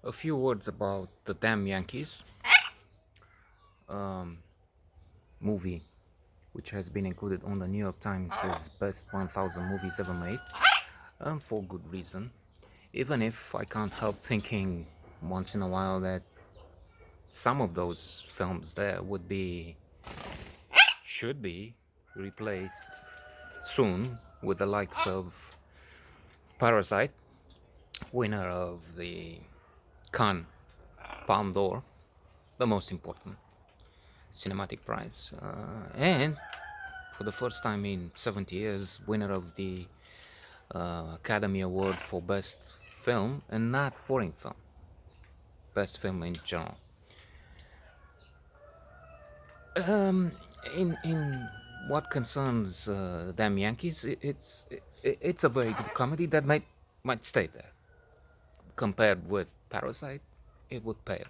A few words about the Damn Yankees um, movie, which has been included on the New York Times' best 1000 movies ever made, for good reason. Even if I can't help thinking once in a while that some of those films there should be replaced soon with the likes of Parasite, winner of the Cannes Palme d'Or, the most important cinematic prize, and for the first time in 70 years, winner of the Academy Award for Best Film, and not foreign film, best film in general. Um, in what concerns Damn Yankees, it's a very good comedy that might stay there. Compared with Parasite, it would pale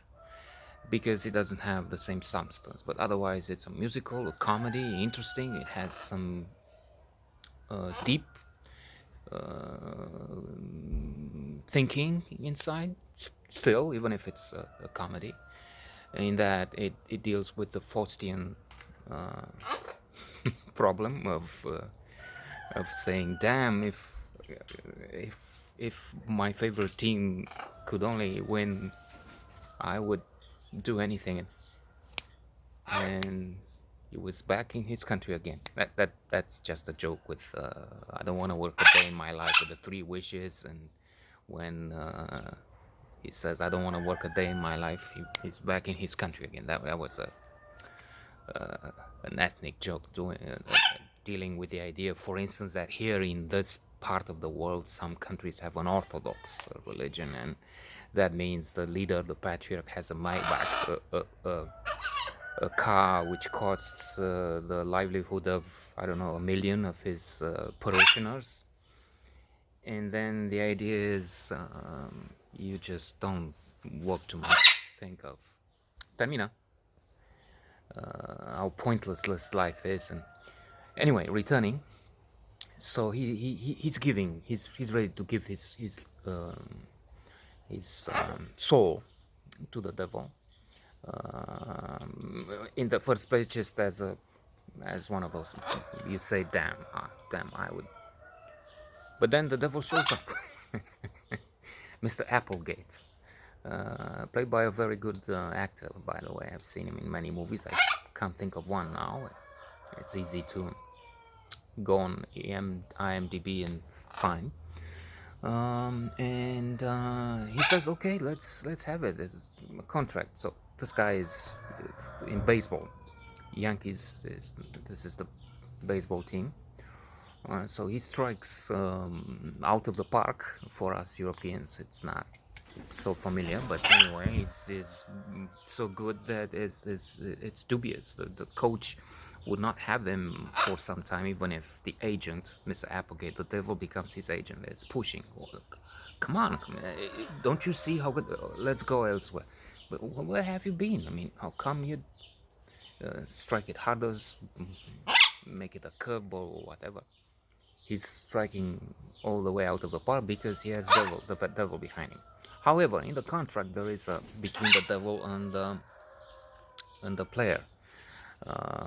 because it doesn't have the same substance. But otherwise, it's a musical, a comedy, interesting. It has some deep thinking inside still, even if it's a comedy, in that it deals with the Faustian problem of saying, damn, if my favorite team could only win, I would do anything. And he was back in his country again. That's just a joke with I don't want to work a day in my life with the three wishes. And when he says I don't want to work a day in my life, he's back in his country again. That was an ethnic joke dealing with the idea, for instance, that here in this part of the world, some countries have an orthodox religion, and that means the leader, the patriarch, has a Maybach, a car which costs the livelihood of, I don't know, a million of his parishioners. And then the idea is you just don't work too much. Think of Termina, how pointless this life is. And anyway, returning. So he's ready to give his soul to the devil. In the first place, just as one of those, you say, "Damn, damn, I would." But then the devil shows up, Mr. Applegate, played by a very good actor, by the way. I've seen him in many movies. I can't think of one now. It's easy to go on IMDb and find. And he says, "Okay, let's have it. This is a contract." So this guy is in baseball. Yankees is this is the baseball team. So he strikes out of the park. For us Europeans, it's not so familiar, but anyway, he's so good that it's dubious. The coach would not have him for some time, even if the agent, Mr. Applegate, the devil, becomes his agent. Is pushing. Come on, don't you see how good? Let's go elsewhere. But where have you been? I mean, how come you strike it harder, make it a curveball or whatever? He's striking all the way out of the park because he has the devil behind him. However, in the contract there is a between the devil and the player,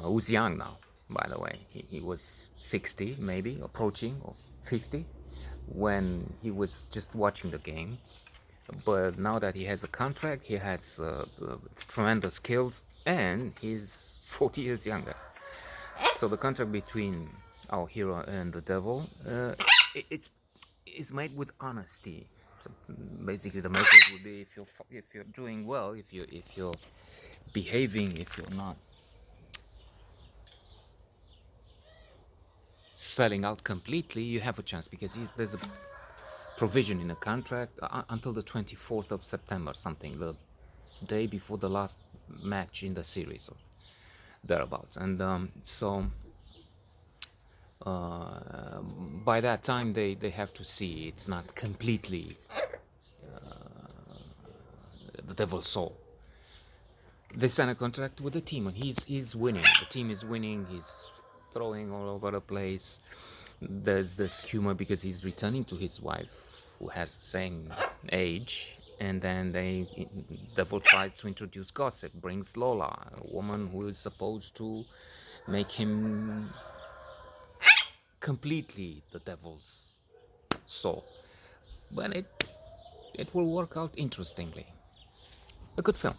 who's young now. By the way, he was 60, maybe approaching, or 50, when he was just watching the game. But now that he has a contract, he has tremendous skills, and he's 40 years younger. So the contract between our hero and the devil, it's made with honesty. So basically, the message would be: if you're doing well, if you're behaving, if you're not selling out completely, you have a chance because there's a provision in the contract until the 24th of September, something, the day before the last match in the series or thereabouts. And so by that time they have to see it's not completely the devil's soul. They sign a contract with the team, and he's winning. The team is winning. He's throwing all over the place. There's this humor because he's returning to his wife, who has the same age, and then devil tries to introduce gossip, brings Lola, a woman who is supposed to make him completely the devil's soul. But it will work out interestingly. A good film.